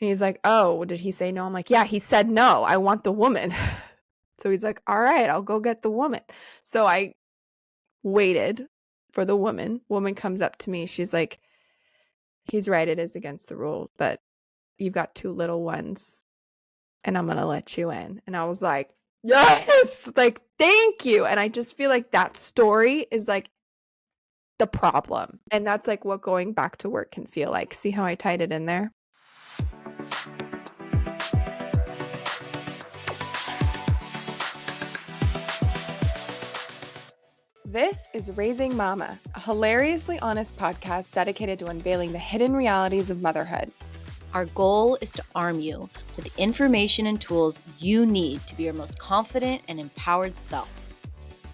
And he's like, oh, did he say no? I'm like, yeah, he said no. I want the woman. So he's like, all right, I'll go get the woman. So I waited for the woman. Woman comes up to me. She's like, he's right. It is against the rule, but you've got 2 little ones and I'm going to let you in. And I was like, yes, like, thank you. And I just feel like that story is like the problem. And that's like what going back to work can feel like. See how I tied it in there? This is Raising Mama, a hilariously honest podcast dedicated to unveiling the hidden realities of motherhood. Our goal is to arm you with the information and tools you need to be your most confident and empowered self.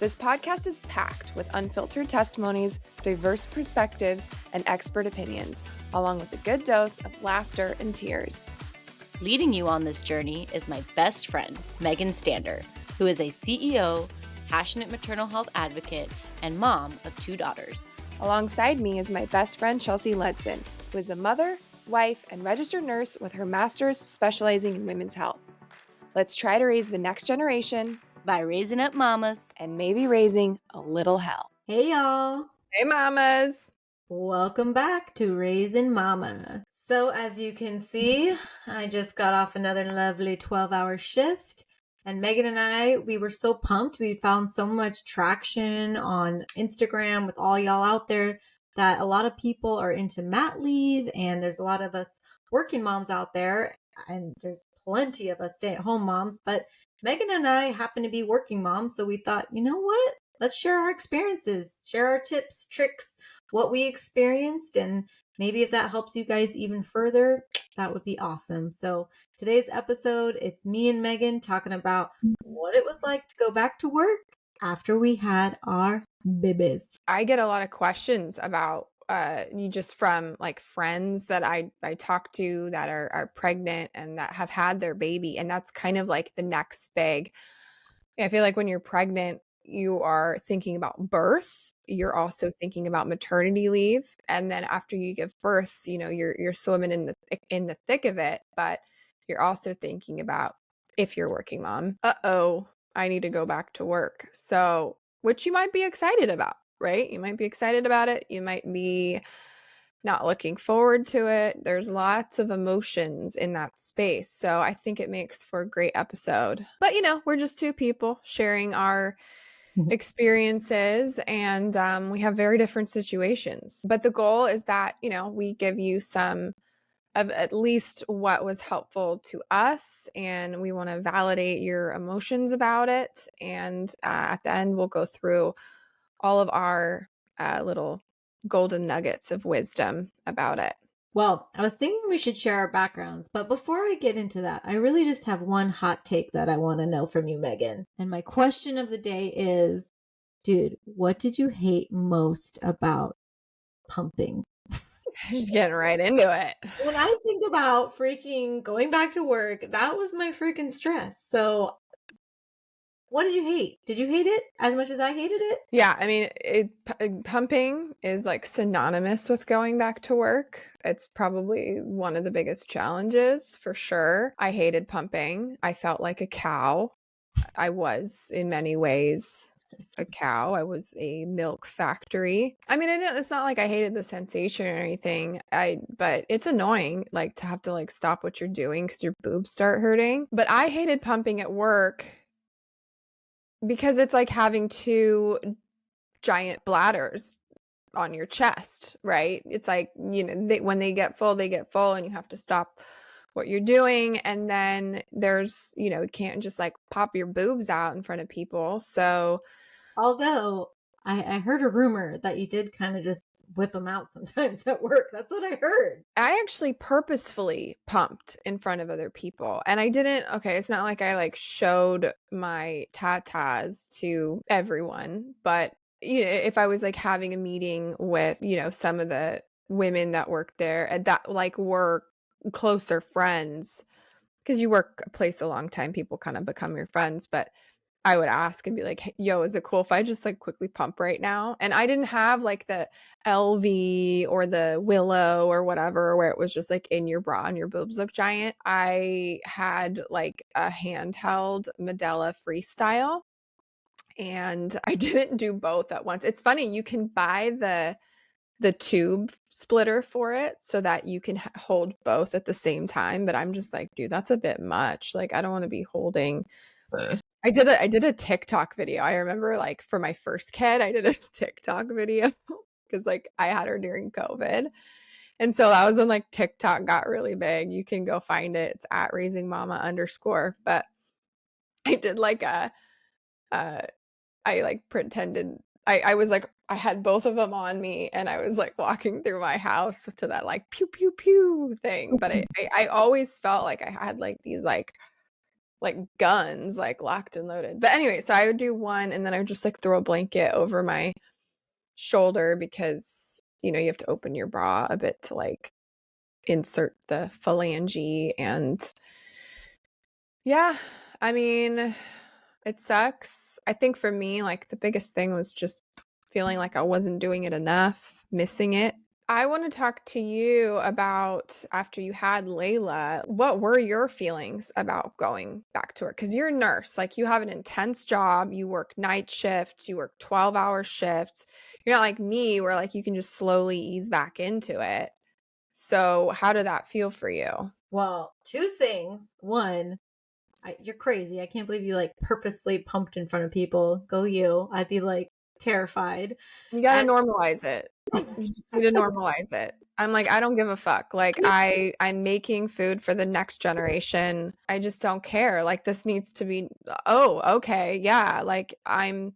This podcast is packed with unfiltered testimonies, diverse perspectives, and expert opinions, along with a good dose of laughter and tears. Leading you on this journey is my best friend, Megan Stander, who is a CEO, passionate maternal health advocate, and mom of 2 daughters. Alongside me is my best friend, Chelsea Ledson, who is a mother, wife, and registered nurse with her master's specializing in women's health. Let's try to raise the next generation by raising up mamas and maybe raising a little hell. Hey, y'all. Hey, mamas. Welcome back to Raising Mama. So as you can see, I just got off another lovely 12-hour shift. And Megan and I, we were so pumped. We found so much traction on Instagram with all y'all out there that a lot of people are into mat leave. And there's a lot of us working moms out there. And there's plenty of us stay-at-home moms. But Megan and I happen to be working moms. So we thought, you know what? Let's share our experiences, share our tips, tricks, what we experienced. And maybe if that helps you guys even further, that would be awesome. So today's episode, it's me and Megan talking about what it was like to go back to work after we had our babies. I get a lot of questions about you just from like friends that I talk to that are pregnant and that have had their baby. And that's kind of like the next big. I feel like when you're pregnant, you are thinking about birth. You're also thinking about maternity leave. And then after you give birth, you know, you're swimming in the thick of it, but you're also thinking about if you're working mom, I need to go back to work. So, which you might be excited about, right? You might be excited about it. You might be not looking forward to it. There's lots of emotions in that space. So I think it makes for a great episode. But, you know, we're just 2 people sharing our experiences and we have very different situations. But the goal is that, you know, we give you some of at least what was helpful to us, and we want to validate your emotions about it. And at the end, we'll go through all of our little golden nuggets of wisdom about it. Well, I was thinking we should share our backgrounds, but before I get into that, I really just have one hot take that I want to know from you, Megan. And my question of the day is, dude, what did you hate most about pumping? Just getting right into it. When I think about freaking going back to work, that was my freaking stress. So what did you hate? Did you hate it as much as I hated it? Yeah, I mean, pumping is like synonymous with going back to work. It's probably one of the biggest challenges for sure. I hated pumping. I felt like a cow. I was in many ways a cow. I was a milk factory. I mean, it's not like I hated the sensation or anything. But it's annoying, like to have to like stop what you're doing because your boobs start hurting. But I hated pumping at work because it's like having 2 giant bladders on your chest, right? It's like, you know, when they get full, and you have to stop what you're doing. And then there's, you know, you can't just like pop your boobs out in front of people. So, although I heard a rumor that you did kind of just whip them out sometimes at work. That's what I heard. I actually purposefully pumped in front of other people. And I didn't, okay, it's not like I like showed my tatas to everyone, but you know, if I was like having a meeting with, you know, some of the women that worked there and that like were closer friends, because you work a place a long time, people kind of become your friends. But I would ask and be like, "Hey, yo, is it cool if I just like quickly pump right now?" And I didn't have like the Elvie or the Willow or whatever where it was just like in your bra and your boobs look giant. I had like a handheld Medela Freestyle, and I didn't do both at once. It's funny, you can buy the tube splitter for it so that you can hold both at the same time, but I'm just like, dude, that's a bit much. Like I don't want to be holding. I did a TikTok video. I remember like for my first kid, I did a TikTok video because like I had her during COVID. And so that was when like TikTok got really big. You can go find it. It's at raising mama underscore. But I did like uh I like pretended I was like I had both of them on me and I was like walking through my house to that like pew pew pew thing. But I always felt like I had like these like guns like locked and loaded. But anyway, so I would do one and then I would just like throw a blanket over my shoulder because you have to open your bra a bit to like insert the phalange. And yeah, I mean, it sucks. I think for me, like the biggest thing was just feeling like I wasn't doing it enough, missing it. I want to talk to you about after you had Layla, what were your feelings about going back to work? Because you're a nurse, like you have an intense job, you work night shifts, you work 12-hour shifts. You're not like me where like you can just slowly ease back into it. So, how did that feel for you? Well, two things. One, you're crazy. I can't believe you like purposely pumped in front of people. Go you. I'd be like terrified. You got to And normalize it. You just need to normalize it. I'm like, I don't give a fuck. Like I'm making food for the next generation. I just don't care. Like this needs to be, oh, okay. Yeah. Like I'm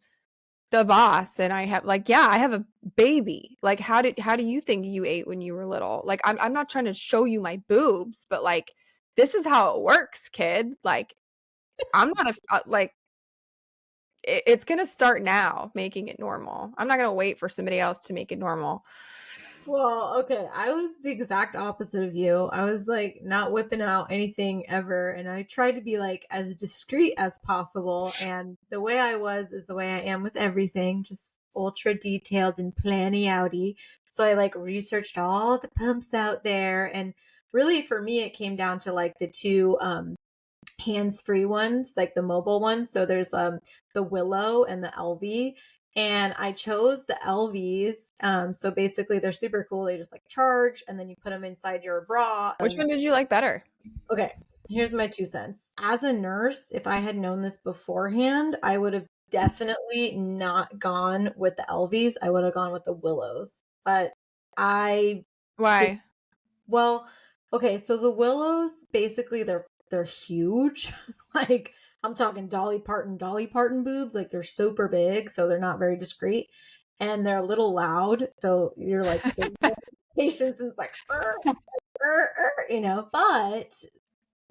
the boss and I have like, yeah, I have a baby. Like how do you think you ate when you were little? Like I'm not trying to show you my boobs, but like this is how it works, kid. Like I'm not like it's going to start now making it normal. I'm not going to wait for somebody else to make it normal. well, okay, I was the exact opposite of you. I was like not whipping out anything ever, and I tried to be like as discreet as possible. And the way I was is the way I am with everything, just ultra detailed and planny outy. So I like researched all the pumps out there, and really for me, it came down to like the two hands-free ones, like the mobile ones. So there's the Willow and the Elvie. And I chose the Elvies. So basically they're super cool. They just like charge and then you put them inside your bra. Which one did you like better? Okay, here's my 2 cents. As a nurse, if I had known this beforehand, I would have definitely not gone with the Elvies. I would have gone with the Willows. But I did Why? well, okay, so the Willows basically they're huge. Like I'm talking Dolly Parton boobs, like they're super big, so they're not very discreet. And they're a little loud, so you're like patience and it's like but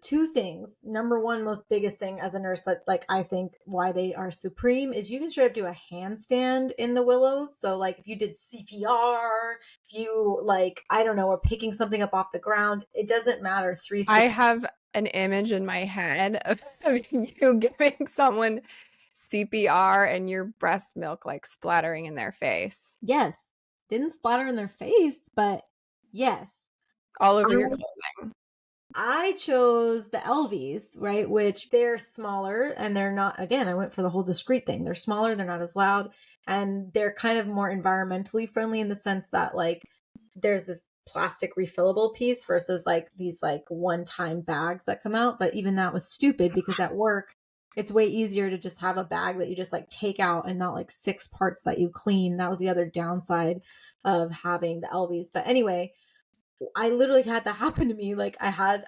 two things. Number one, most biggest thing as a nurse that like I think why they are supreme is you can straight up do a handstand in the Willows. So like if you did CPR, if you like I don't know, or picking something up off the ground, it doesn't matter. I 360. have an image in my head of you giving someone CPR and your breast milk like splattering in their face Yes, didn't splatter in their face, but yes. all over your I clothes. I chose the Elvies, right? Which they're smaller and they're not, again, I went for the whole discreet thing. They're smaller, they're not as loud, and they're kind of more environmentally friendly in the sense that, like, there's this plastic refillable piece versus like these like one-time bags that come out. But even that was stupid because at work, it's way easier to just have a bag that you just like take out and not like 6 parts that you clean. That was the other downside of having the Elvies. But anyway, I literally had that happen to me. Like I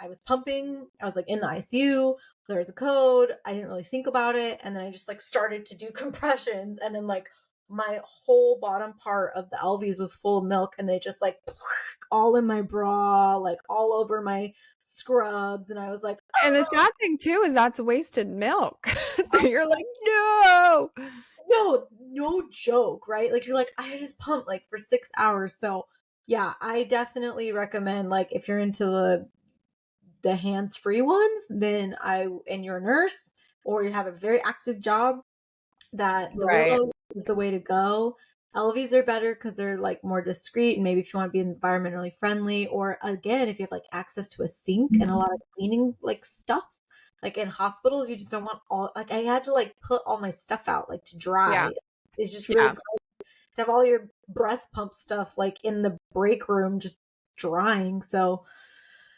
was pumping, I was like in the ICU, there was a code, I didn't really think about it. And then I just like started to do compressions. And then like my whole bottom part of the Elvies was full of milk and they just like all in my bra, like all over my scrubs. And I was like, And the sad thing too is that's wasted milk. So you're like, no. no joke, right? Like you're like, I just pumped like for 6 hours. So yeah, I definitely recommend like if you're into the hands-free ones, then and you're a nurse, or you have a very active job, that the Right. Willow is the way to go. Elvies are better because they're like more discreet, and maybe if you want to be environmentally friendly, or again, if you have like access to a sink and a lot of cleaning like stuff. Like in hospitals, you just don't want all like I had to like put all my stuff out like to Yeah. dry. It's just really Yeah. gross to have all your breast pump stuff like in the break room just drying. So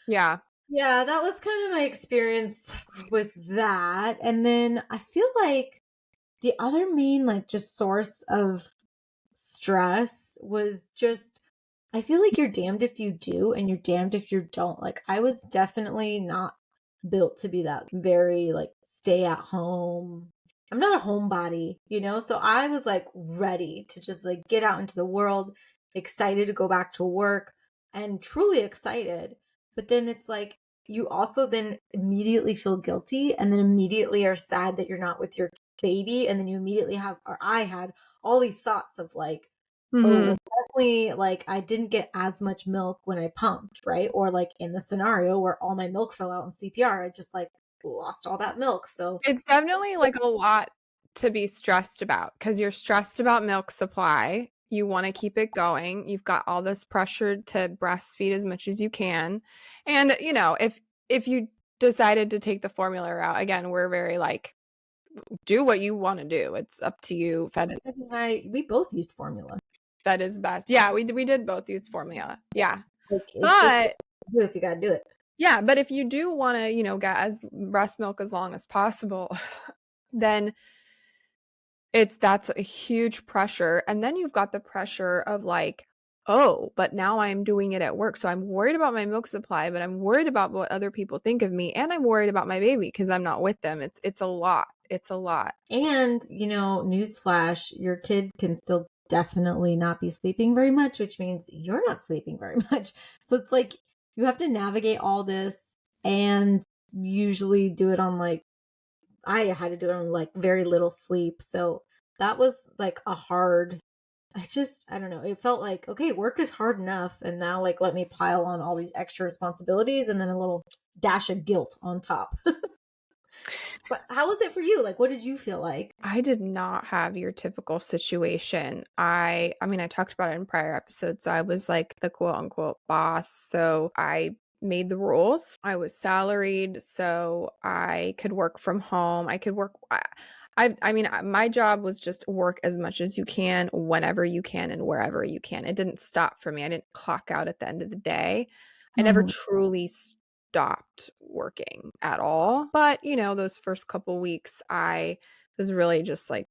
Yeah. yeah, that was kind of my experience with that. And then I feel like the other main like just source of stress was just I feel like you're damned if you do and you're damned if you don't. Like I was definitely not built to be that very like stay at home. I'm not a homebody, you know? So I was like ready to just like get out into the world, excited to go back to work and truly excited. But then it's like you also then immediately feel guilty and then immediately are sad that you're not with your baby. And then you immediately have, or I had all these thoughts of like, oh, Mhm. well, definitely like I didn't get as much milk when I pumped, right? Or like in the scenario where all my milk fell out in CPR, I just like lost all that milk. So It's definitely, like, a lot to be stressed about because 'cause you're stressed about milk supply, you wanna keep it going, you've got all this pressure to breastfeed as much as you can, and, if you decided to take the formula route, again, we're very, like, "Do what you wanna do, it's up to you, we both used formula. fed is best." Yeah, we did both use formula, yeah, Like it's just but do it if you gotta do it. yeah, but if you do wanna, get as breast milk as long as possible, then that's a huge pressure, and then you've got the pressure of, like, "Oh, but now I'm doing it at work, so I'm worried about my milk supply, but I'm worried about what other people think of me, and I'm worried about my baby because 'cause I'm not with them." It's a lot. It's a lot. And, newsflash, your kid can still definitely not be sleeping very much, which means you're not sleeping very much. So it's like you have to navigate all this and usually do it on like I had to do it on like very little sleep. So that was like a hard I don't know. It felt like, okay, work is hard enough and now like let me pile on all these extra responsibilities and then a little dash of guilt on top. But how was it for you? Like what did you feel like? I did not have your typical situation. I mean, I talked about it in prior episodes, so I was, like, the quote, unquote, "boss," so I made the rules. I was salaried, so I could work from home. I could work I mean, my job was just work as much as you can, whenever you can, and wherever you can. It didn't stop for me. I didn't clock out at the end of the day. I never Mhm. truly stopped working at all. But, those first couple weeks, I was really just like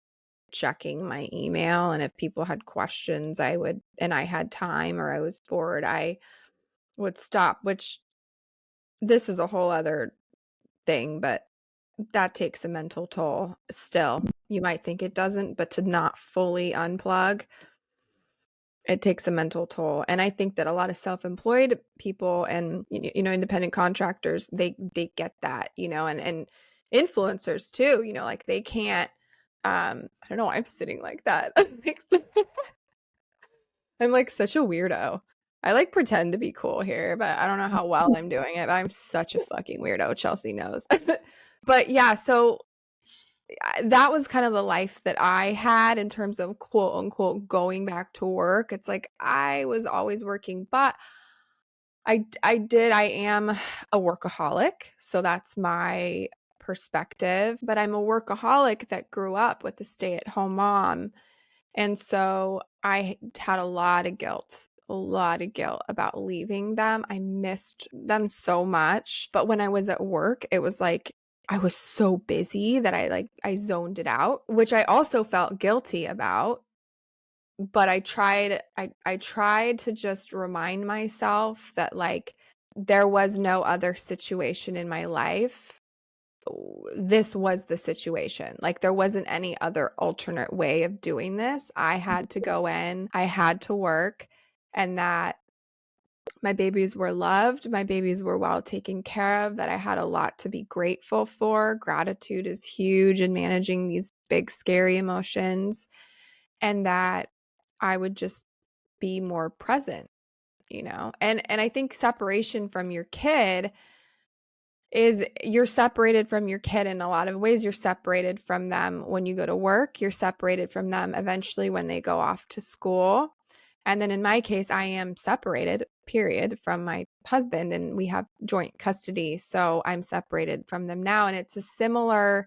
checking my email. And if people had questions, and I had time or I was bored, I would stop, which this is a whole other thing, but that takes a mental toll still. You might think it doesn't, but to not fully unplug, it takes a mental toll, and I think that a lot of self-employed people and, independent contractors, they get that, and influencers too, like, they can't, I don't know why I'm sitting like that. I'm, like, such a weirdo. I, like, pretend to be cool here, but I don't know how well I'm doing it, but I'm such a fucking weirdo, Chelsea knows. But, yeah, so that was kind of the life that I had in terms of quote unquote going back to work. It's like I was always working, but I am a workaholic. So that's my perspective. But I'm a workaholic that grew up with a stay at home mom. And so I had a lot of guilt about leaving them. I missed them so much. But when I was at work, it was like I was so busy that I zoned it out, which I also felt guilty about. But I tried to just remind myself that like there was no other situation in my life. This was the situation. Like there wasn't any other alternate way of doing this. I had to go in, I had to work, and that my babies were loved, my babies were well taken care of, that I had a lot to be grateful for. Gratitude is huge in managing these big, scary emotions, and that I would just be more present, And I think separation from your kid is you're separated from your kid in a lot of ways. You're separated from them when you go to work. You're separated from them eventually when they go off to school. And then in my case, I am separated, period, from my husband, and we have joint custody. So I'm separated from them now. And it's a similar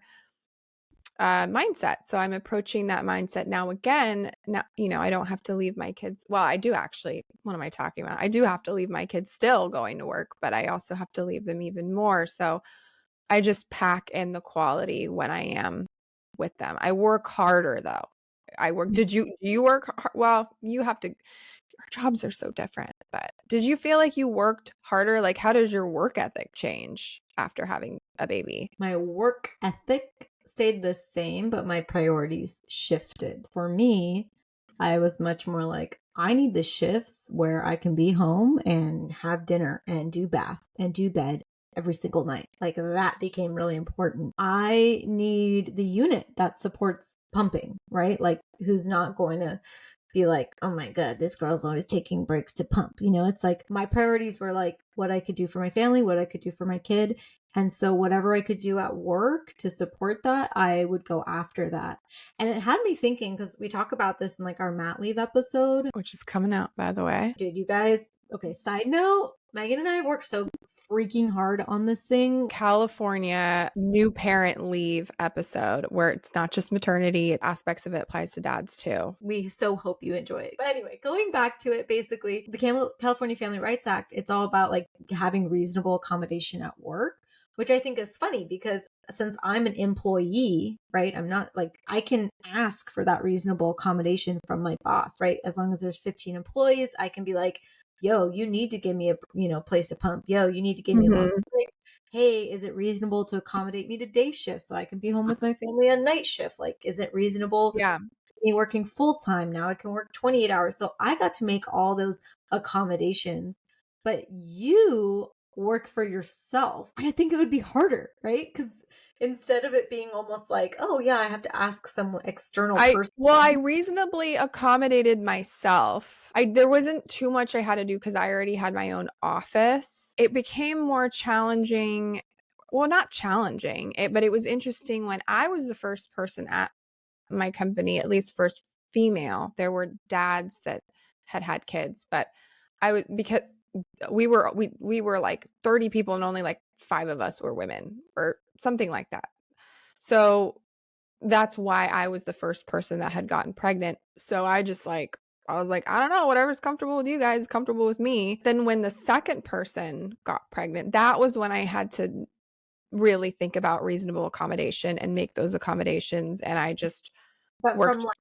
mindset. So I'm approaching that mindset now again. Now, I don't have to leave my kids. Well, I do actually. What am I talking about? I do have to leave my kids still going to work, but I also have to leave them even more. So I just pack in the quality when I am with them. I work harder though. Do you work? Well, you have to, your jobs are so different, but did you feel like you worked harder? Like, how does your work ethic change after having a baby? My work ethic stayed the same, but my priorities shifted. For me, I was much more like, I need the shifts where I can be home and have dinner and do bath and do bed every single night. Like that became really important. I need the unit that supports pumping, right? Like who's not going to be like, oh my God, this girl's always taking breaks to pump. It's like my priorities were like what I could do for my family, what I could do for my kid. And so whatever I could do at work to support that, I would go after that. And it had me thinking, because we talk about this in like our mat leave episode, Which is coming out, by the way. Dude, you guys, okay, side note, Megan and I have worked so freaking hard on this thing. California new parent leave episode where it's not just maternity, aspects of it applies to dads too. We so hope you enjoy it. But anyway, going back to it, basically, the California Family Rights Act, it's all about like having reasonable accommodation at work, which I think is funny because since I'm an employee, right, I'm not like, I can ask for that reasonable accommodation from my boss, right? As long as there's 15 employees, I can be like, yo, you need to give me a place to pump. Yo, you need to give me a long break. Hey, is it reasonable to accommodate me to day shift so I can be home with my family on night shift? Like, is it reasonable? Yeah. Me working full time now? I can work 28 hours. So I got to make all those accommodations. But you work for yourself. I think it would be harder, right? Because instead of it being almost like, oh yeah, I have to ask some external person. I reasonably accommodated myself. There wasn't too much I had to do because I already had my own office. It became more challenging. Well, not challenging, but it was interesting when I was the first person at my company, at least first female. There were dads that had kids, but because we were like 30 people and only like 5 of us were women or something like that. So that's why I was the first person that had gotten pregnant. So I was like, I don't know, whatever's comfortable with you guys is comfortable with me. Then when the second person got pregnant, that was when I had to really think about reasonable accommodation and make those accommodations. And I just But worked. from like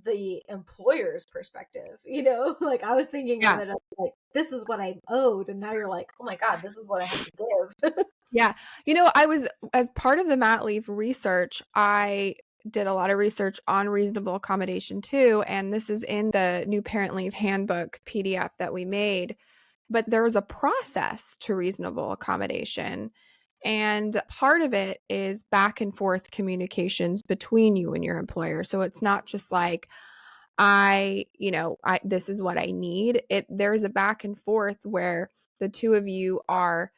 the employer's perspective, like I was thinking of it as like, this is what I owed. And now you're like, oh my God, this is what I have to give. Yeah. I was, as part of the mat leave research, I did a lot of research on reasonable accommodation too. And this is in the new parent leave handbook PDF that we made. But there was a process to reasonable accommodation. And part of it is back and forth communications between you and your employer. So it's not just like, this is what I need. There's a back and forth where the two of you are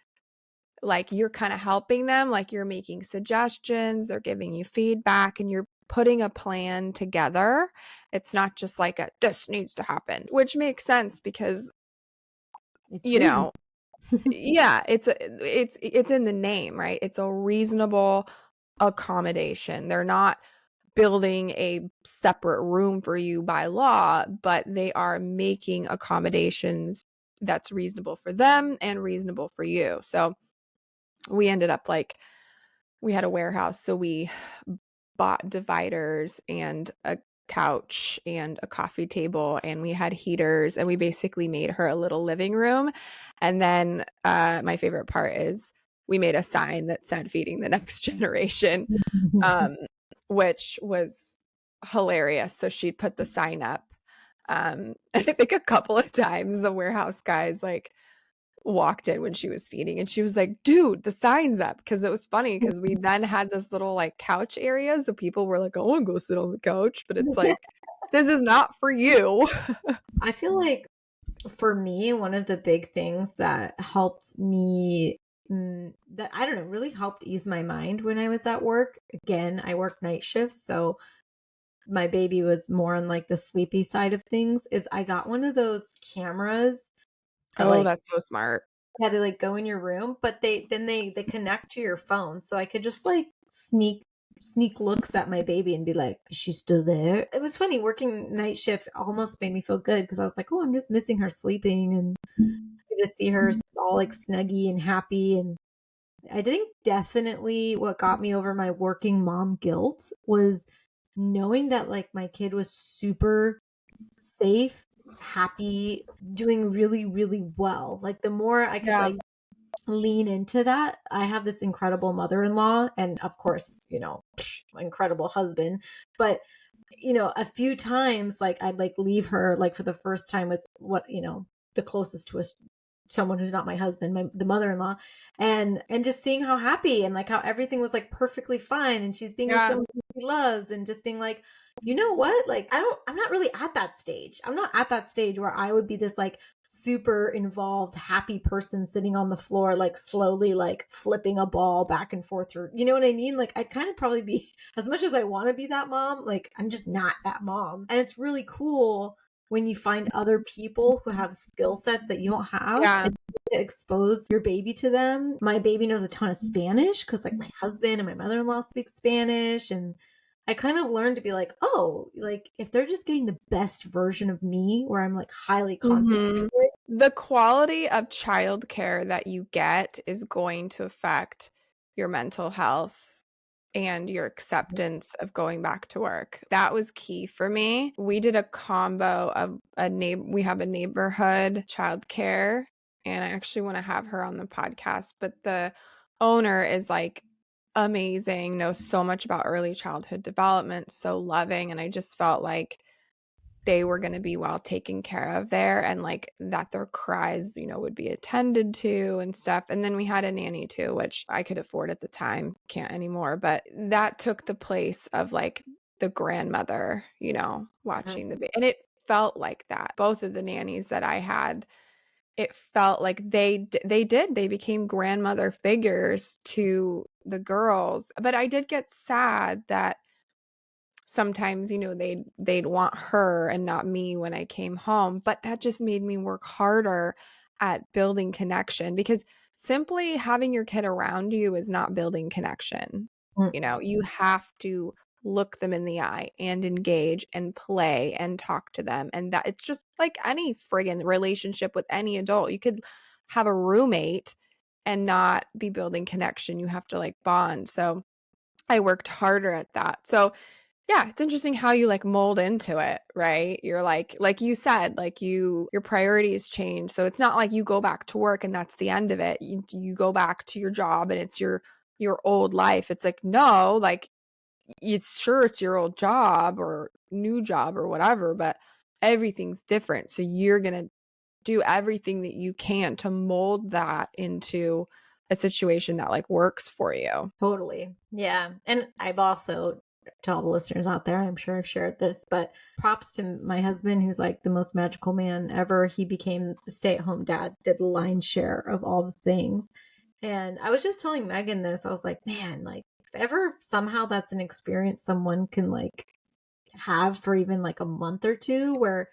like, you're kind of helping them, like you're making suggestions, they're giving you feedback, and you're putting a plan together. It's not just like this needs to happen, which makes sense because, It's yeah, it's in the name, right? It's a reasonable accommodation. They're not building a separate room for you by law, but they are making accommodations that's reasonable for them and reasonable for you. So we ended up like, we had a warehouse, so we bought dividers and a couch and a coffee table, and we had heaters, and we basically made her a little living room. And then my favorite part is we made a sign that said feeding the next generation, which was hilarious. So she'd put the sign up. I think a couple of times the warehouse guys like walked in when she was feeding, and she was like, dude, the sign's up. Because it was funny because we then had this little like couch area, so people were like, I want to go sit on the couch, but it's like, this is not for you. I feel like for me, one of the big things that helped me that, I don't know, really helped ease my mind when I was at work. Again, I work night shifts, so my baby was more on like the sleepy side of things. Is I got one of those cameras that Oh, like, that's so smart. yeah, they like go in your room, but they connect to your phone, so I could just like sneak looks at my baby and be like, "Is she still there?" It was funny working night shift almost made me feel good because I was like, "Oh, I'm just missing her sleeping and I just see her all like snuggy and happy." And I think definitely what got me over my working mom guilt was knowing that like my kid was super safe, happy, doing really, really well. Like the more I could Yeah. like lean into that, I have this incredible mother-in-law and of course, my incredible husband. But a few times like I'd like leave her like for the first time with the closest to us, someone who's not my husband, the mother-in-law, and just seeing how happy and like how everything was like perfectly fine and she's being with Yeah. someone she loves and just being like, you know what? Like I'm not really at that stage. I'm not at that stage where I would be this like super involved, happy person sitting on the floor, like slowly like flipping a ball back and forth, or you know what I mean? Like I'd kind of probably be, as much as I want to be that mom, like I'm just not that mom. And it's really cool when you find other people who have skill sets that you don't have Yeah. and expose your baby to them. My baby knows a ton of Spanish because like my husband and my mother-in-law speak Spanish, and I kind of learned to be like, oh, like if they're just getting the best version of me where I'm like highly concentrated. Mhm. The quality of childcare that you get is going to affect your mental health and your acceptance of going back to work. That was key for me. We did a combo of we have a neighborhood childcare, and I actually want to have her on the podcast, but the owner is like amazing, knows so much about early childhood development, so loving, and I just felt like they were going to be well taken care of there, and like that their cries, would be attended to and stuff. And then we had a nanny too, which I could afford at the time, can't anymore, but that took the place of like the grandmother, watching the baby. And it felt like that. Both of the nannies that I had, it felt like they became grandmother figures to the girls. But I did get sad that sometimes they'd want her and not me when I came home, but that just made me work harder at building connection, because simply having your kid around you is not building connection. You have to look them in the eye and engage and play and talk to them, and that it's just like any friggin' relationship with any adult. You could have a roommate and not be building connection. You have to like bond. So I worked harder at that. So yeah, it's interesting how you like mold into it, right? You're like you said, like your priorities change. So it's not like you go back to work and that's the end of it. You go back to your job and it's your old life. It's like, no, like it's your old job or new job or whatever, but everything's different. So you're going to do everything that you can to mold that into a situation that like works for you. Totally. Yeah. And I've also, to all the listeners out there, I'm sure I've shared this, but props to my husband, who's like the most magical man ever. He became the stay-at-home dad, did the lion's share of all the things. And I was just telling Megan this. I was like, man, like if ever somehow that's an experience someone can like have for even like a month or two where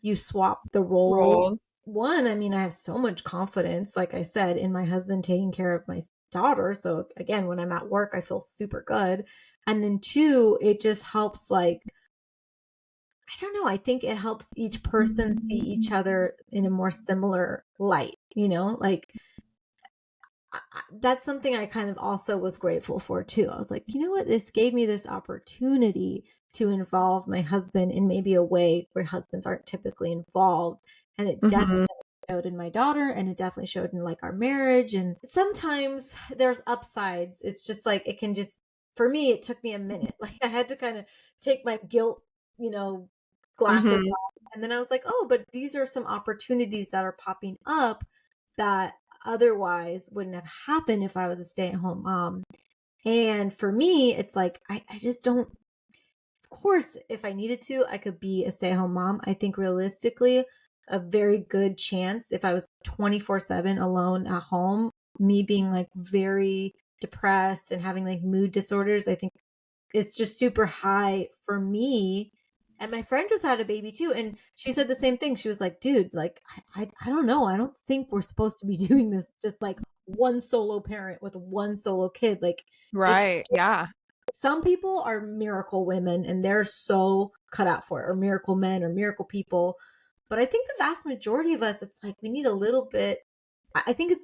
you swap the roles. Roles. One, I mean, I have so much confidence, like I said, in my husband taking care of my daughter. So again, when I'm at work, I feel super good. And then two, it just helps like, I don't know, I think it helps each person see each other in a more similar light, like that's something I kind of also was grateful for too. I was like, you know what? This gave me this opportunity to involve my husband in maybe a way where husbands aren't typically involved. And it definitely Mhm. showed in my daughter, and it definitely showed in like our marriage. And sometimes there's upsides. It's just like, it can just, for me, it took me a minute. Like I had to kind of take my guilt, glasses Mhm. off. And then I was like, oh, but these are some opportunities that are popping up that otherwise wouldn't have happened if I was a stay-at-home mom. And for me, it's like I just don't, of course, if I needed to, I could be a stay-at-home mom. I think realistically, a very good chance if I was 24/7 alone at home, me being like very depressed and having like mood disorders, I think it's just super high for me. And my friend just had a baby too, and she said the same thing. She was like, "Dude, like I don't know. I don't think we're supposed to be doing this just like one solo parent with one solo kid. Like it's Right. Yeah. some people are miracle women and they're so cut out for it, or miracle men or miracle people. But I think the vast majority of us, it's like we need a little bit. I think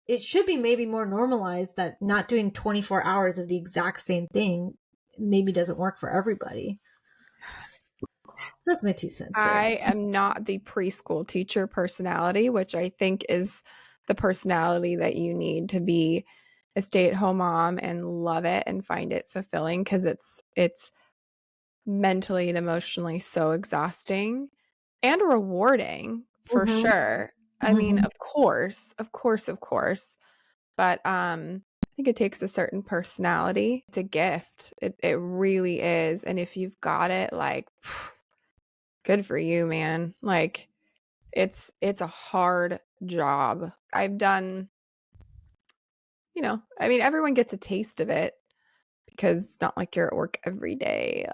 it should be maybe more normalized that not doing 24 hours of the exact same thing maybe doesn't work for everybody. That's my 2 cents there. I am not the preschool teacher personality, which I think is the personality that you need to be a stay-at-home mom and love it and find it fulfilling, because it's mentally and emotionally so exhausting and rewarding for Mm-hmm. sure. I mean, Mm-hmm. of course, of course, of course. But I think it takes a certain personality. It's a gift. It really is. And if you've got it, like good for you, man. Like it's a hard job. I've done, I mean, everyone gets a taste of it because it's not like you're at work every day.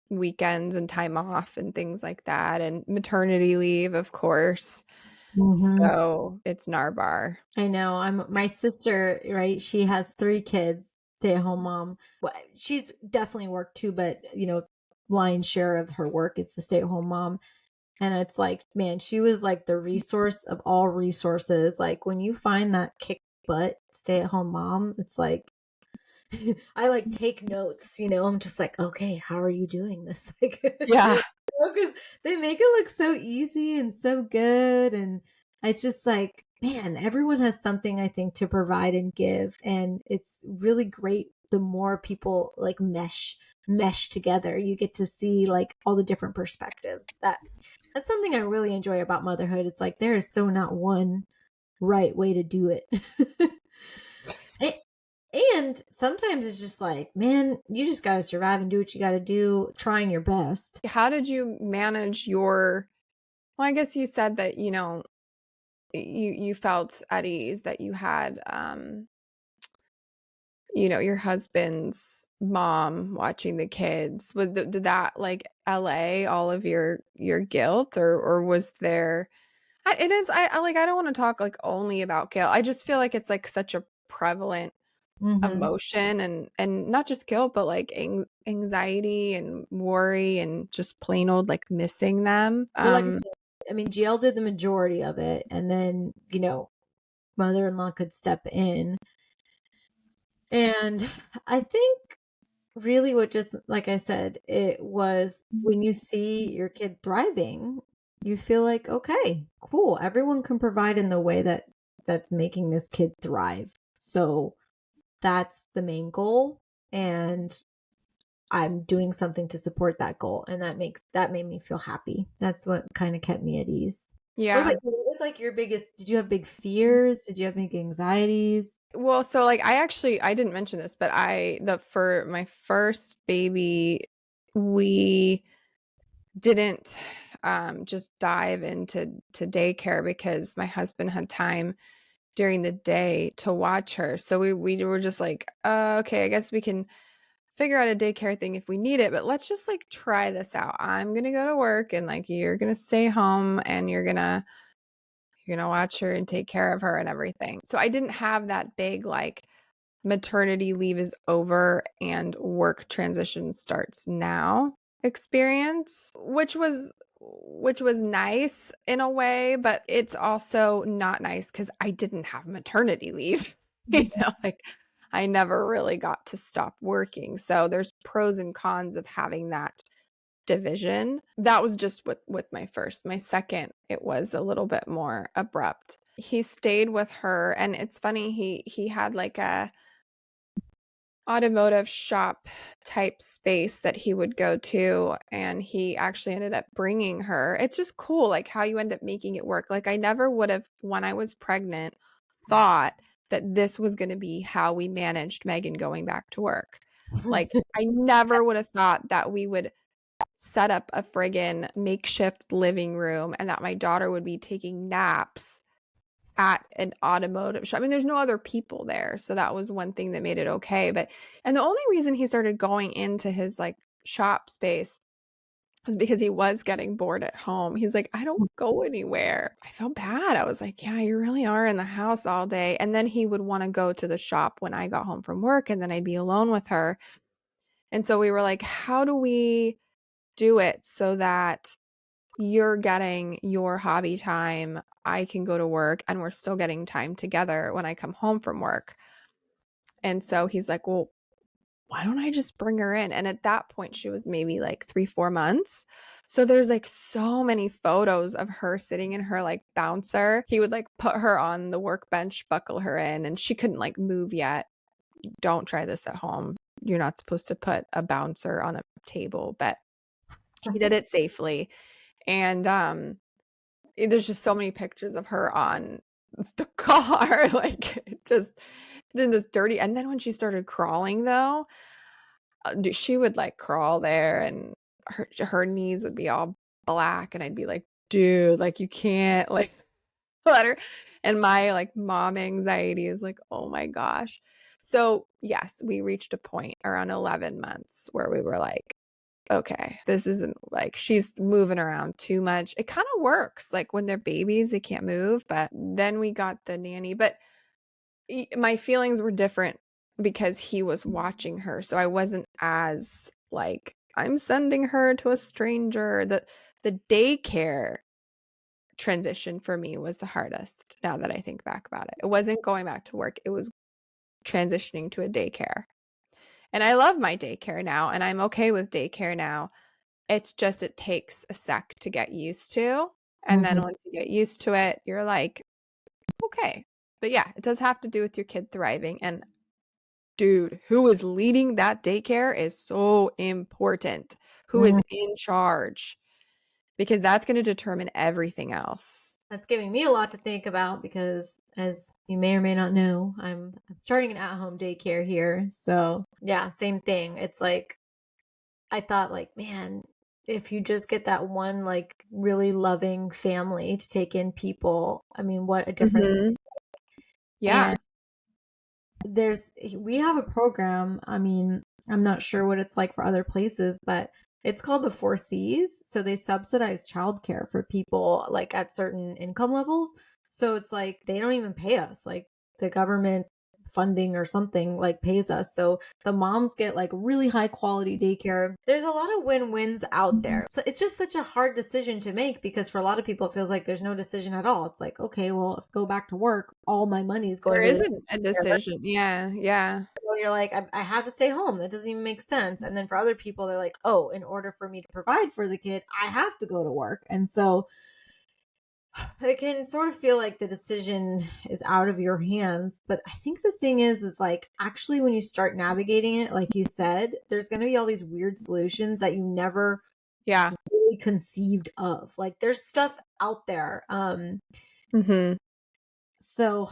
Weekends and time off and things like that, and maternity leave, of course. Mm-hmm. So it's Narbar. I know. I'm my sister, right? She has 3 kids, stay-at-home mom. Well, she's definitely worked too, but lion's share of her work is the stay-at-home mom. And it's like, man, she was like the resource of all resources. Like when you find that kick butt stay-at-home mom, it's like I like take notes, I'm just like, okay, how are you doing this? Like, Yeah. because they make it look so easy and so good. And it's just like, man, everyone has something I think to provide and give. And it's really great the more people like mesh together. You get to see like all the different perspectives. That's something I really enjoy about motherhood. It's like there is so not one right way to do it. And sometimes it's just like, man, you just got to survive and do what you got to do, trying your best. How did you manage your, well, I guess you said that, you felt at ease that you had your husband's mom watching the kids. Did that like LA all of your guilt, or was there it is I like, I don't want to talk like only about guilt. I just feel like it's like such a prevalent Mm-hmm. emotion, and not just guilt, but like anxiety and worry and just plain old like missing them. Well, like I said, I mean, GL did the majority of it, and then mother-in-law could step in, and I think really what just like I said, it was when you see your kid thriving, you feel like, okay, cool, everyone can provide in the way that's making this kid thrive. So that's the main goal, and I'm doing something to support that goal, and that made me feel happy. That's what kind of kept me at ease. What about Yeah. you? What was like your biggest? Did you have big fears? Did you have big anxieties? Well, so like I didn't mention this, but for my first baby, we didn't just dive into daycare because my husband had time during the day to watch her. So we were just like, okay, I guess we can figure out a daycare thing if we need it, but let's just like try this out. I'm gonna go to work and like you're gonna stay home and you're gonna watch her and take care of her and everything. So I didn't have that big like maternity leave is over and work transition starts now experience, which was nice in a way, but it's also not nice because I didn't have maternity leave. Like I never really got to stop working. So there's pros and cons of having that division. That was just with my first. My second, it was a little bit more abrupt. He stayed with her, and it's funny, he had like a automotive shop type space that he would go to, and he actually ended up bringing her. It's just cool like how you end up making it work. Like I never would have, when I was pregnant, thought that this was going to be how we managed Megan going back to work. Like I never would have thought that we would set up a friggin' makeshift living room and that my daughter would be taking naps at an automotive shop. I mean, there's no other people there. So that was one thing that made it okay. And the only reason he started going into his like shop space was because he was getting bored at home. He's like, I don't go anywhere. I felt bad. I was like, yeah, you really are in the house all day. And then he would want to go to the shop when I got home from work, and then I'd be alone with her. And so we were like, how do we do it so that you're getting your hobby time, I can go to work, and we're still getting time together when I come home from work? And so he's like, well, why don't I just bring her in? And at that point, she was maybe like 3, 4 months. So there's like so many photos of her sitting in her like bouncer. He would like put her on the workbench, buckle her in, and she couldn't like move yet. Don't try this at home. You're not supposed to put a bouncer on a table, but he did it safely. And there's just so many pictures of her on the car, like just in this dirty. And then when she started crawling, though, she would like crawl there, and her knees would be all black, and I'd be like, dude, like you can't like let her. And my like mom anxiety is like, oh my gosh. So yes, we reached a point around 11 months where we were like, okay, this isn't like she's moving around too much. It kind of works. Like when they're babies, they can't move. But then we got the nanny. But my feelings were different because he was watching her. So I wasn't as like, I'm sending her to a stranger. The daycare transition for me was the hardest now that I think back about it. It wasn't going back to work. It was transitioning to a daycare. And I love my daycare now, and I'm okay with daycare now. It's just it takes a sec to get used to. And then once you get used to it, you're like, okay. But yeah, it does have to do with your kid thriving. And dude, who is leading that daycare is so important. Who is in charge? Because that's going to determine everything else. That's giving me a lot to think about because, as you may or may not know, I'm starting an at-home daycare here. So yeah, same thing. It's like, I thought like, man, if you just get that one like really loving family to take in people, I mean, what a difference. Yeah. And we have a program. I mean, I'm not sure what it's like for other places, but it's called the 4Cs. So they subsidize childcare for people like at certain income levels. So it's like they don't even pay us. Like the government funding or something like pays us. So the moms get like really high quality daycare. There's a lot of win-wins out there. So it's just such a hard decision to make because for a lot of people it feels like there's no decision at all. It's like, okay, well, if I go back to work, all my money is going There to the isn't a decision. Yeah. Yeah. so you're like, I have to stay home. That doesn't even make sense. And then for other people, they're like, oh, in order for me to provide for the kid, I have to go to work. And so it can sort of feel like the decision is out of your hands. But I think the thing is like, actually, when you start navigating it, like you said, there's going to be all these weird solutions that you never Yeah. really conceived of. Like there's stuff out there. So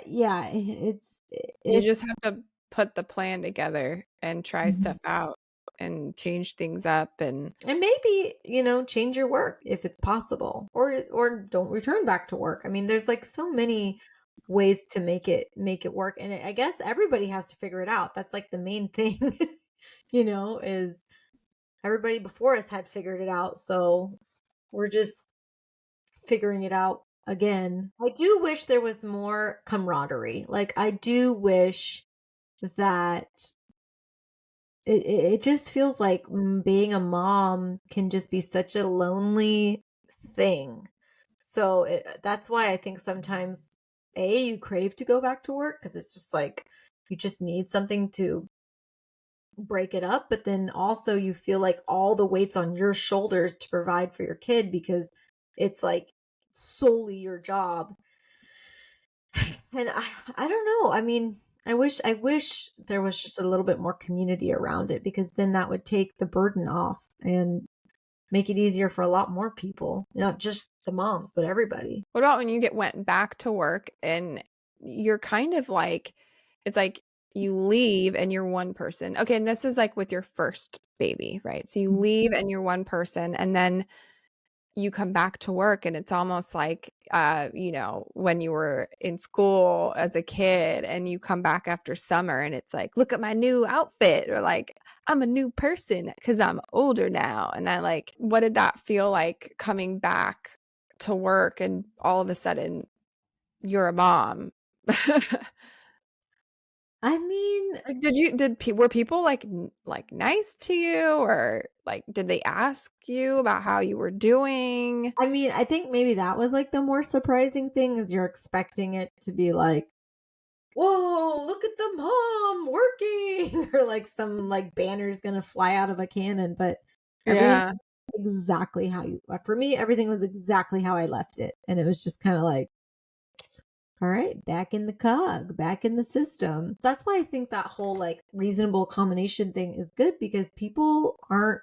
yeah, You just it's have to put the plan together and try stuff out and change things up. And maybe, change your work if it's possible or don't return back to work. I mean, there's like so many ways to make it work. And I guess everybody has to figure it out. That's like the main thing, is everybody before us had figured it out. So we're just figuring it out again. I do wish there was more camaraderie. Like I do wish that it just feels like being a mom can just be such a lonely thing. So that's why I think sometimes you crave to go back to work because it's just like you just need something to break it up, but then also you feel like all the weight's on your shoulders to provide for your kid because it's like solely your job. And I don't know. I mean, I wish there was just a little bit more community around it because then that would take the burden off and make it easier for a lot more people, not just the moms, but everybody. what about when you went back to work and you're kind of like, it's like you leave and you're one person. Okay, and this is like with your first baby, right? So you leave and you're one person, and then you come back to work and it's almost like you know, when you were in school as a kid and you come back after summer and it's like, look at my new outfit, or like, I'm a new person because I'm older now. And I like, what did that feel like coming back to work and all of a sudden you're a mom? I mean, Like, were people like like nice to you, or like did they ask you about how you were doing? I think maybe that was like the more surprising thing is you're expecting it to be like, whoa, look at the mom working, or like some like banner's gonna fly out of a cannon. But everything Yeah. exactly how you, for me, everything was exactly how I left it. And it was just kind of like, all right, back in the cog, back in the system. That's why I think that whole like reasonable accommodation thing is good, because people aren't,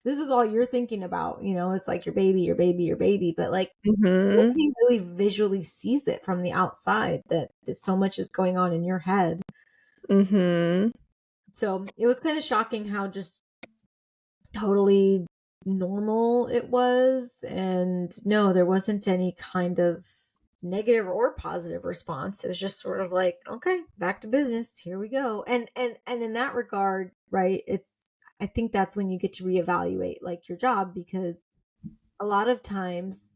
this is all you're thinking about, it's like your baby, your baby, your baby. But like Mhm. nobody really visually sees it from the outside, that so much is going on in your head. Mhm. So it was kind of shocking how just totally normal it was. And no, there wasn't any kind of negative or positive response. It was just sort of like, okay, back to business. Here we go. And in that regard, right, I think that's when you get to reevaluate like your job, because a lot of times,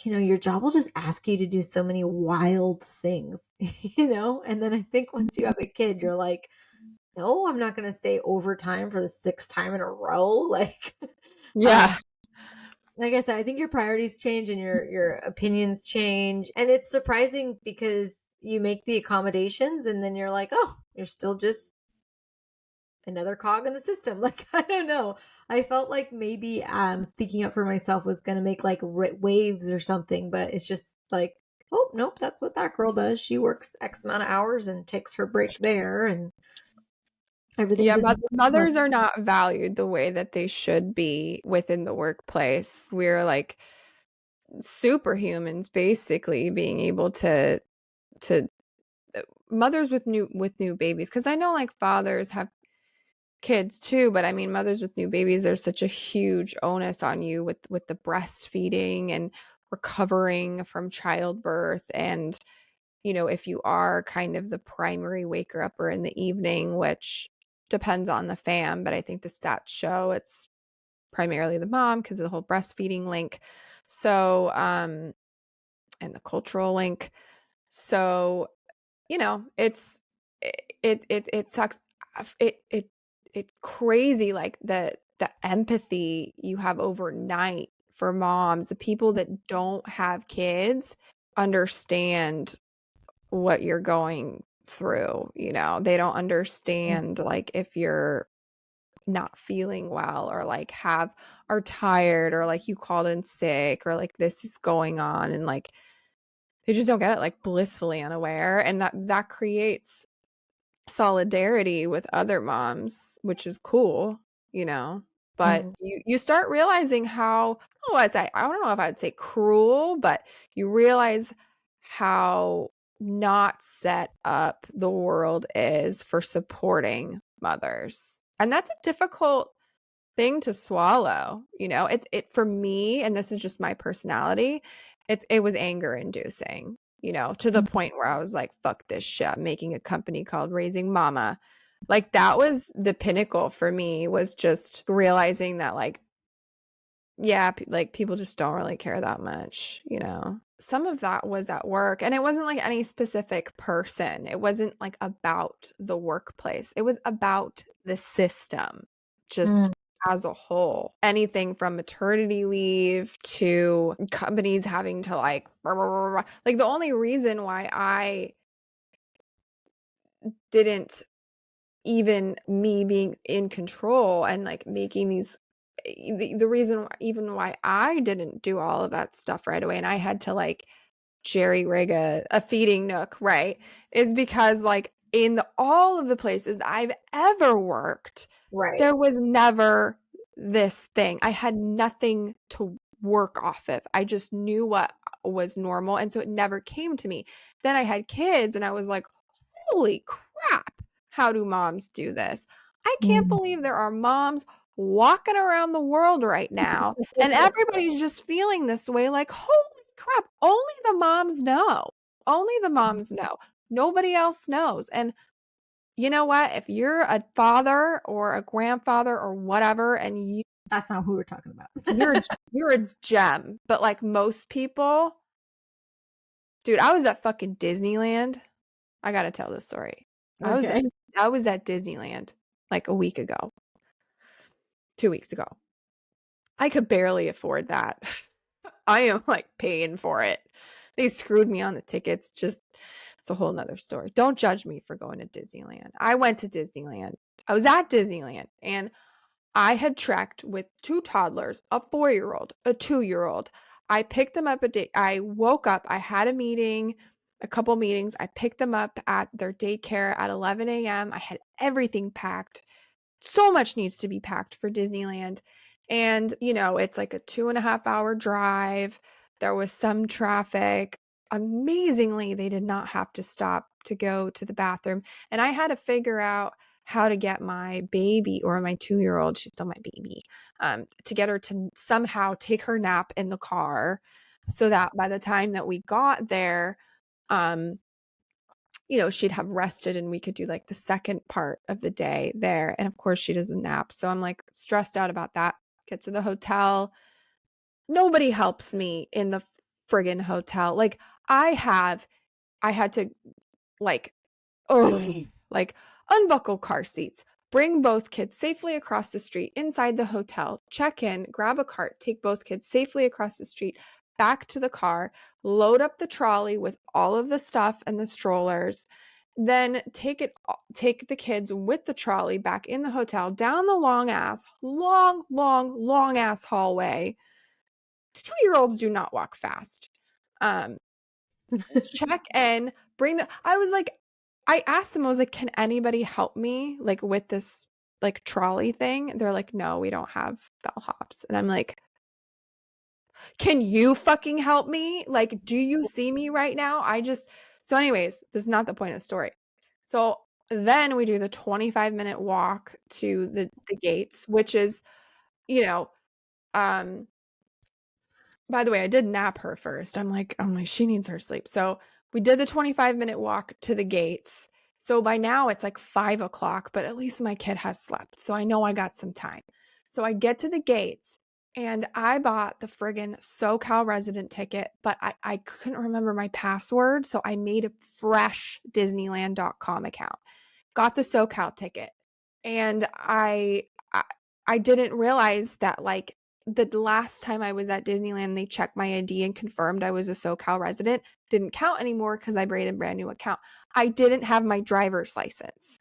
your job will just ask you to do so many wild things, and then I think once you have a kid, you're like, no, I'm not going to stay overtime for the sixth time in a row. Like, um, Yeah. like I said, I think your priorities change and your opinions change. And it's surprising because you make the accommodations and then you're like, oh, you're still just another cog in the system. Like, I don't know. I felt like maybe speaking up for myself was going to make like waves or something, but it's just like, oh, nope, that's what that girl does. She works X amount of hours and takes her break there, and everything Yeah, just mothers are not valued the way that they should be within the workplace. We're like superhumans basically, being able to mothers with new babies, because I know like fathers have kids too, but I mean mothers with new babies, there's such a huge onus on you with the breastfeeding and recovering from childbirth. And you know, if you are kind of the primary waker upper in the evening, which depends on the fam, but I think the stats show it's primarily the mom because of the whole breastfeeding link. So, and the cultural link. So, you know, it sucks. It it's crazy, like the empathy you have overnight for moms, the people that don't have kids understand what you're going through, you know. They don't understand like if you're not feeling well, or like have are tired, or like you called in sick, or like this is going on, and like they just don't get it, like blissfully unaware. And that creates solidarity with other moms, which is cool, you know. But Mhm. you start realizing how, oh, I don't know if I'd say cruel, but you realize how not set up the world is for supporting mothers. And that's a difficult thing to swallow, you know. It for me, and this is just my personality, it was anger inducing, you know, to the point where I was like, fuck this shit, I'm making a company called Raising Mama. Like that was the pinnacle for me, was just realizing that like, yeah, like people just don't really care that much, you know. Some of that was at work, and it wasn't like any specific person. It wasn't like about the workplace. It was about the system, just Mm. as a whole. Anything from maternity leave to companies having to like, rah, rah, rah, rah. Like the only reason why I didn't, even me being in control and like making these, the reason even why I didn't do all of that stuff right away and I had to like jerry rig a feeding nook, right, is because like in all of the places I've ever worked, Right. there was never this thing. I had nothing to work off of. I just knew what was normal, and so it never came to me. Then I had kids and I was like, holy crap, how do moms do this? I can't Mm. believe there are moms walking around the world right now. And everybody's just feeling this way like, holy crap, only the moms know. Only the moms know. Nobody else knows. And you know what? If you're a father or a grandfather or whatever, and that's not who we're talking about. you're a gem. But like most people, dude, I was at fucking Disneyland. I gotta tell this story. Okay. I was at Disneyland like a week ago, 2 weeks ago. I could barely afford that. I am like paying for it. They screwed me on the tickets. Just it's a whole nother story. Don't judge me for going to Disneyland. I went to Disneyland. I was at Disneyland and I had trekked with 2 toddlers, a 4-year-old, a 2-year-old. I picked them up I woke up, I had a meeting, a couple meetings. I picked them up at their daycare at 11 a.m. I had everything packed. So much needs to be packed for Disneyland. And, it's like a 2.5-hour drive. There was some traffic. Amazingly, they did not have to stop to go to the bathroom. And I had to figure out how to get my baby, or my 2-year-old, she's still my baby, to get her to somehow take her nap in the car so that by the time that we got there, she'd have rested and we could do like the second part of the day there. And of course she doesn't nap. So I'm like stressed out about that. Get to the hotel. Nobody helps me in the friggin' hotel. Like I had to like, unbuckle car seats, bring both kids safely across the street inside the hotel, check in, grab a cart, take both kids safely across the street, back to the car, load up the trolley with all of the stuff and the strollers, then take the kids with the trolley back in the hotel, down the long ass hallway. 2-year-olds do not walk fast. Check in, I asked them, I was like, can anybody help me like with this like trolley thing? They're like, no, we don't have bellhops. And I'm like, can you fucking help me? Like, do you see me right now? So anyways, this is not the point of the story. So then we do the 25-minute walk to the gates, which is, by the way, I did nap her first. I'm like, she needs her sleep. So we did the 25-minute walk to the gates. So by now it's like 5 o'clock, but at least my kid has slept. So I know I got some time. So I get to the gates and I bought the friggin' SoCal resident ticket, but I couldn't remember my password. So I made a fresh Disneyland.com account, got the SoCal ticket. And I didn't realize that like the last time I was at Disneyland, they checked my ID and confirmed I was a SoCal resident. Didn't count anymore because I made a brand new account. I didn't have my driver's license,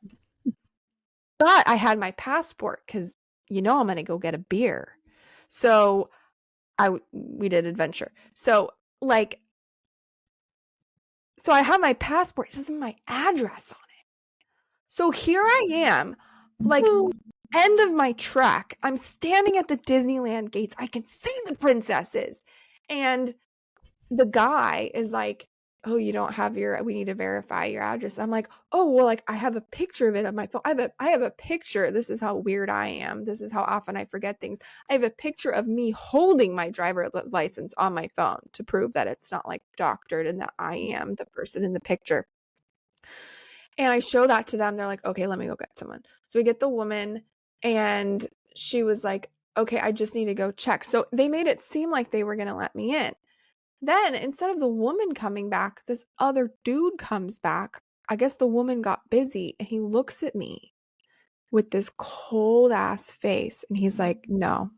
but I had my passport because, I'm going to go get a beer. So we did adventure. So I have my passport. It doesn't have my address on it. So here I am, like end of my trek. I'm standing at the Disneyland gates. I can see the princesses. And the guy is like, oh, you don't have we need to verify your address. I'm like, oh, well, like I have a picture of it on my phone. I have a picture. This is how weird I am. This is how often I forget things. I have a picture of me holding my driver's license on my phone to prove that it's not like doctored and that I am the person in the picture. And I show that to them. They're like, okay, let me go get someone. So we get the woman and she was like, okay, I just need to go check. So they made it seem like they were going to let me in. Then instead of the woman coming back, this other dude comes back. I guess the woman got busy and he looks at me with this cold ass face. And he's like, no,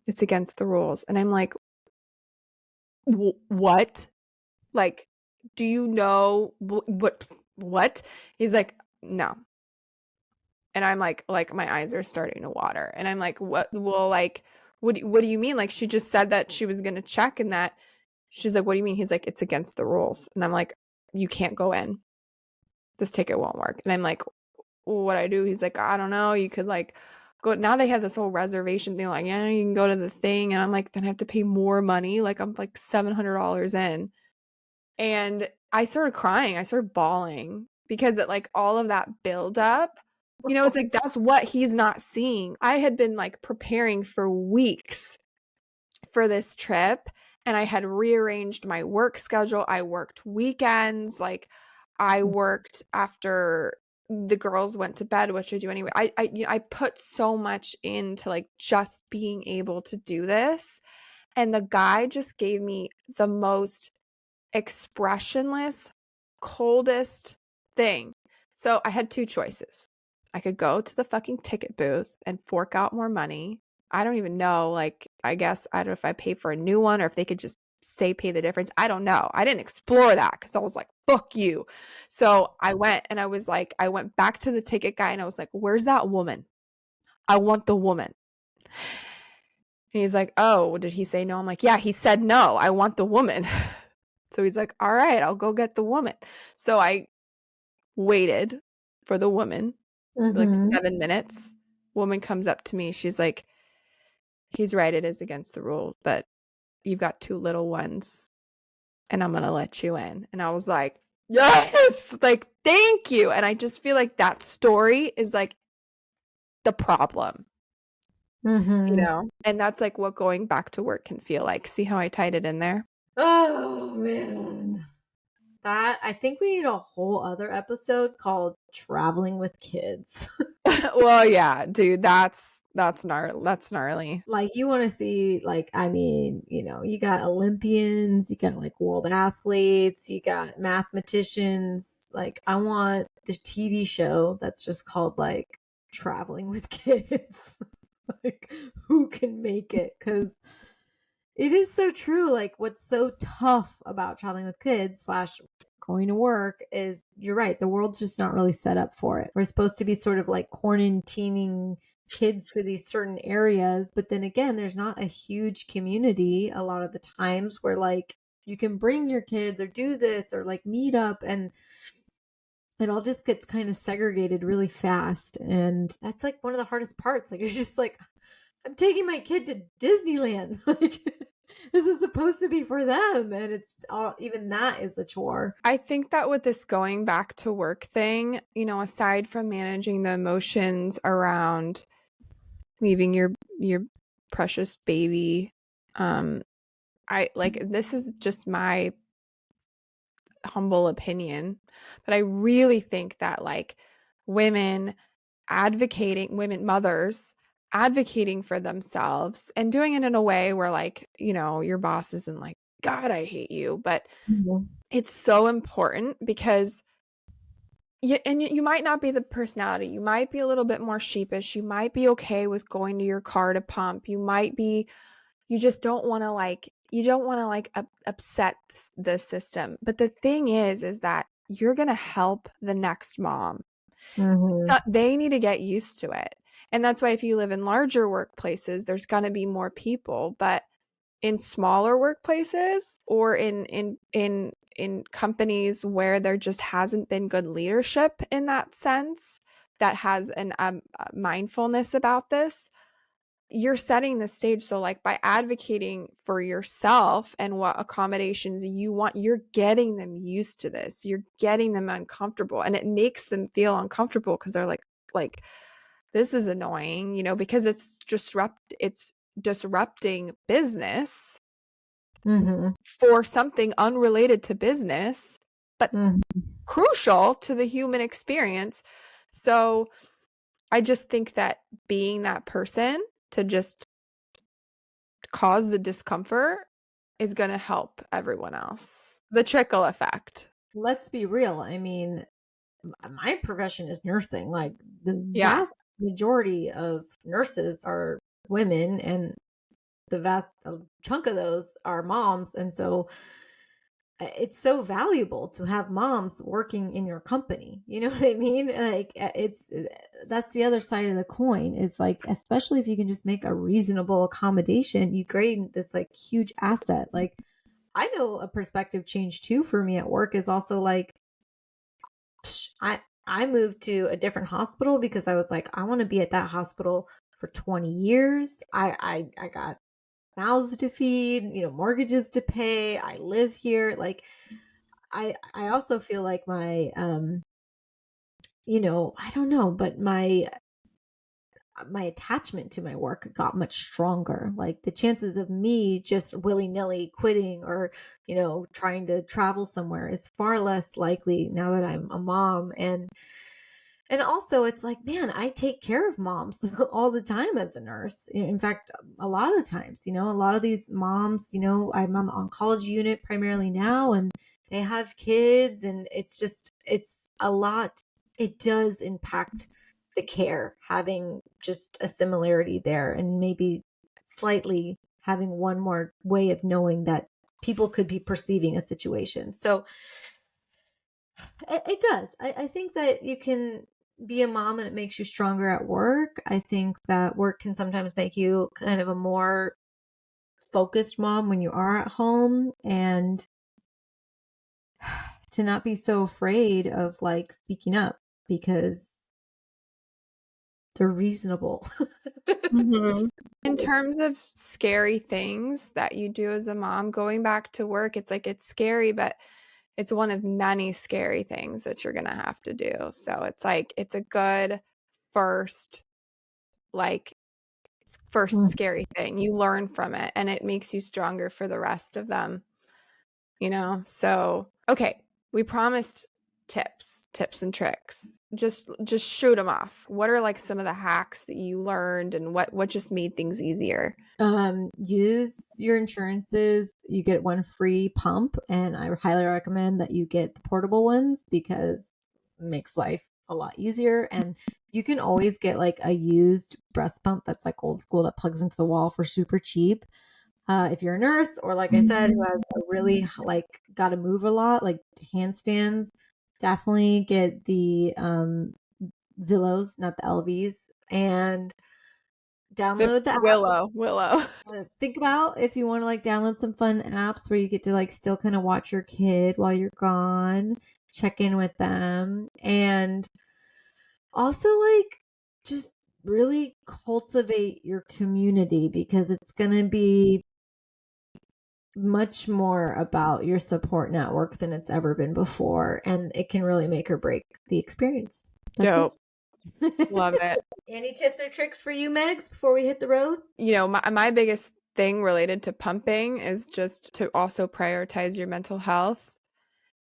it's against the rules. And I'm like, what? Like, do you know what? He's like, no. And I'm like my eyes are starting to water. And I'm like, what? Well, like, what do you mean? Like, she just said that she was going to check and that. She's like, what do you mean? He's like, it's against the rules. And I'm like, you can't go in. This ticket won't work. And I'm like, what I do? He's like, I don't know. You could like go. Now they have this whole reservation thing. Like, yeah, you can go to the thing. And I'm like, then I have to pay more money. Like, I'm like $700 in. And I started crying. I started bawling because it like all of that buildup You know, it's like that's what he's not seeing. I had been like preparing for weeks for this trip, and I had rearranged my work schedule. I worked weekends, like I worked after the girls went to bed, which I do anyway. I put so much into like just being able to do this, and the guy just gave me the most expressionless, coldest thing. So I had two choices. I could go to the fucking ticket booth and fork out more money. I don't even know. Like, I guess, I don't know if I pay for a new one or if they could just say pay the difference. I don't know. I didn't explore that because I was like, fuck you. So I went and I was like, I went back to the ticket guy and I was like, where's that woman? I want the woman. And he's like, oh, did he say no? I'm like, yeah, he said no. I want the woman. So he's like, all right, I'll go get the woman. So I waited for the woman, like Mm-hmm. 7 minutes. Woman comes up to me. She's like, he's right. It is against the rule, but you've got two little ones and I'm going to let you in. And I was like, yes, like, thank you. And I just feel like that story is like the problem, you Mm-hmm. know? And that's like what going back to work can feel like. See how I tied it in there? Oh man. That I think we need a whole other episode called Traveling with Kids. Well, yeah, dude, that's gnarly. Like you want to see like I mean, you got Olympians, you got like world athletes, you got mathematicians. Like I want this TV show that's just called like Traveling with Kids. Like who can make it cuz it is so true. Like, what's so tough about traveling with kids slash going to work is you're right. The world's just not really set up for it. We're supposed to be sort of like quarantining kids to these certain areas. But then again, there's not a huge community a lot of the times where like you can bring your kids or do this or like meet up and it all just gets kind of segregated really fast. And that's like one of the hardest parts. Like, you're just like, I'm taking my kid to Disneyland. Like this is supposed to be for them, and it's all even that is a chore. I think that with this going back to work thing, you know, aside from managing the emotions around leaving your precious baby, I like this is just my humble opinion, but I really think that like women women mothers advocating for themselves and doing it in a way where like, you know, your boss isn't like, God, I hate you, but Mhm. it's so important because you might not be the personality. You might be a little bit more sheepish. You might be okay with going to your car to pump. You just don't want to like, upset the system. But the thing is that you're going to help the next mom. Mhm. So they need to get used to it. And that's why if you live in larger workplaces, there's going to be more people. But in smaller workplaces or in companies where there just hasn't been good leadership in that sense that has an mindfulness about this, you're setting the stage. So like by advocating for yourself and what accommodations you want, you're getting them used to this, you're getting them uncomfortable, and it makes them feel uncomfortable because they're like this is annoying, you know, because it's disrupting business Mhm. for something unrelated to business, but Mhm. crucial to the human experience. So I just think that being that person to just cause the discomfort is going to help everyone else. The trickle effect. Let's be real. I mean, my profession is nursing. Like the Yeah. vast majority of nurses are women, and the vast chunk of those are moms, and so it's so valuable to have moms working in your company. You know what I mean? Like it's that's the other side of the coin. It's like especially if you can just make a reasonable accommodation, you gain this like huge asset. Like I know a perspective change too for me at work is also like I moved to a different hospital because I was like I want to be at that hospital for 20 years. I got mouths to feed, mortgages to pay. I live here. Like I also feel like my I don't know, but my attachment to my work got much stronger. Like the chances of me just willy-nilly quitting or, trying to travel somewhere is far less likely now that I'm a mom. And also it's like, man, I take care of moms all the time as a nurse. In fact, a lot of the times, a lot of these moms, I'm on the oncology unit primarily now, and they have kids, and it's a lot. It does impact the care, having just a similarity there, and maybe slightly having one more way of knowing that people could be perceiving a situation. So it does. I think that you can be a mom and it makes you stronger at work. I think that work can sometimes make you kind of a more focused mom when you are at home, and to not be so afraid of like speaking up because they're reasonable. Mhm. In terms of scary things that you do as a mom, going back to work, it's like it's scary, but it's one of many scary things that you're gonna have to do. So it's like it's a good first, like first Mm. scary thing. You learn from it and it makes you stronger for the rest of them, you know? So, okay, we promised tips and tricks. Just shoot them off. What are like some of the hacks that you learned and what just made things easier? Use your insurances. You get one free pump, and I highly recommend that you get the portable ones because it makes life a lot easier. And you can always get like a used breast pump that's like old school that plugs into the wall for super cheap. If you're a nurse, or like I said, who has a really like got to move a lot, like handstands, definitely get the Zillows, not the Elvies, and The download the app. Willow. Think about if you want to like download some fun apps where you get to like still kind of watch your kid while you're gone, check in with them, and also like just really cultivate your community, because it's going to be much more about your support network than it's ever been before, and it can really make or break the experience. That's Dope. it. Love it. Any tips or tricks for you, Megs, before we hit the road? You know, my biggest thing related to pumping is just to also prioritize your mental health.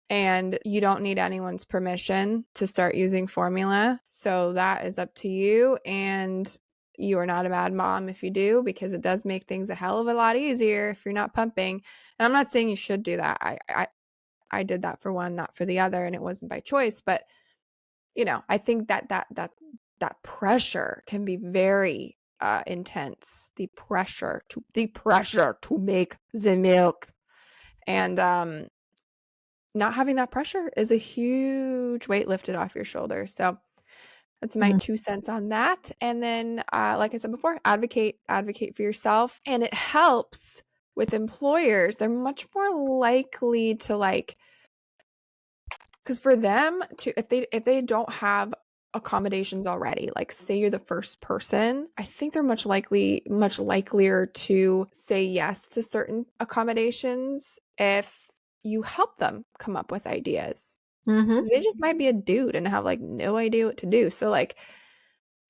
And you don't need anyone's permission to start using formula. So that is up to you. And you are not a bad mom if you do, because it does make things a hell of a lot easier if you're not pumping. And I'm not saying you should do that. I did that for one, not for the other, and it wasn't by choice. But I think that pressure can be very intense. The pressure to make the milk, and not having that pressure is a huge weight lifted off your shoulders. So that's my 2 cents on that. And then, like I said before, advocate for yourself, and it helps with employers. They're much more likely to like, because for them to, if they don't have accommodations already, like say you're the first person, I think they're much likelier to say yes to certain accommodations if you help them come up with ideas. Mm-hmm. They just might be a dude and have like no idea what to do. So like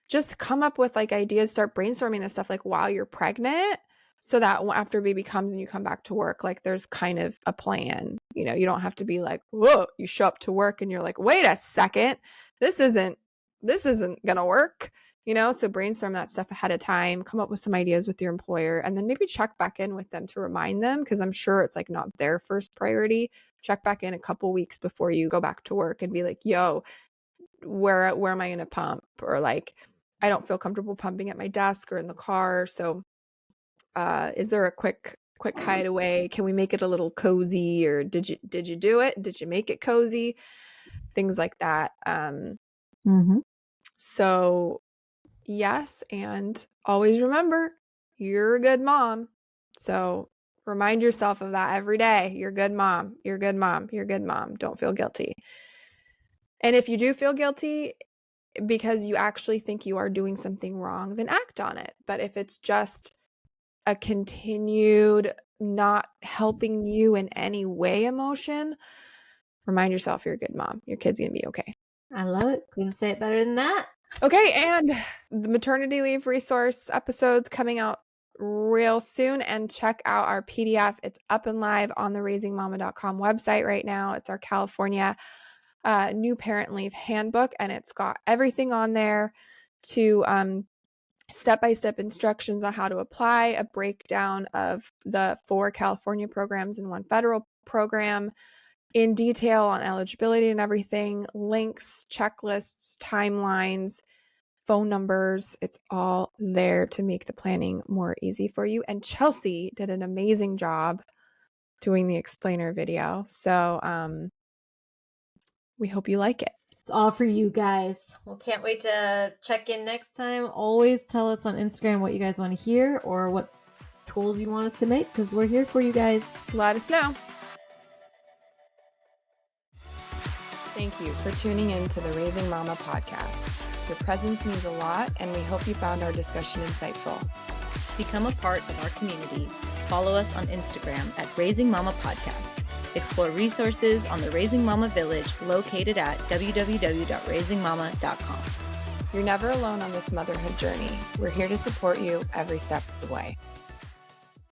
just come up with like ideas, start brainstorming this stuff like while you're pregnant, so that after baby comes and you come back to work, like there's kind of a plan. You don't have to be like, whoa, you show up to work and you're like, wait a second, this isn't gonna work. So brainstorm that stuff ahead of time, come up with some ideas with your employer, and then maybe check back in with them to remind them, because I'm sure it's like not their first priority. Check back in a couple weeks before you go back to work and be like, yo, where am I going to pump? Or like, I don't feel comfortable pumping at my desk or in the car. So is there a quick hideaway? Can we make it a little cozy? Or did you do it? Did you make it cozy? Things like that. Mm-hmm. So yes, and always remember, you're a good mom. So remind yourself of that every day. You're a good mom. You're a good mom. You're a good mom. Don't feel guilty. And if you do feel guilty because you actually think you are doing something wrong, then act on it. But if it's just a continued not helping you in any way emotion, remind yourself you're a good mom. Your kid's going to be okay. I love it. Couldn't say it better than that. Okay, and the maternity leave resource episodes coming out real soon, and check out our PDF. It's up and live on the raisingmama.com website right now. It's our California new parent leave handbook, and it's got everything on there to step-by-step instructions on how to apply, a breakdown of the 4 California programs and 1 federal program in detail on eligibility and everything, links, checklists, timelines, phone numbers. It's all there to make the planning more easy for you. And Chelsea did an amazing job doing the explainer video. So we hope you like it. It's all for you guys. Well, can't wait to check in next time. Always tell us on Instagram what you guys want to hear or what tools you want us to make, because we're here for you guys. Let us know. Thank you for tuning in to the Raising Mama podcast. Your presence means a lot, and we hope you found our discussion insightful. To become a part of our community, follow us on Instagram at Raising Mama Podcast. Explore resources on the Raising Mama Village located at www.raisingmama.com. You're never alone on this motherhood journey. We're here to support you every step of the way.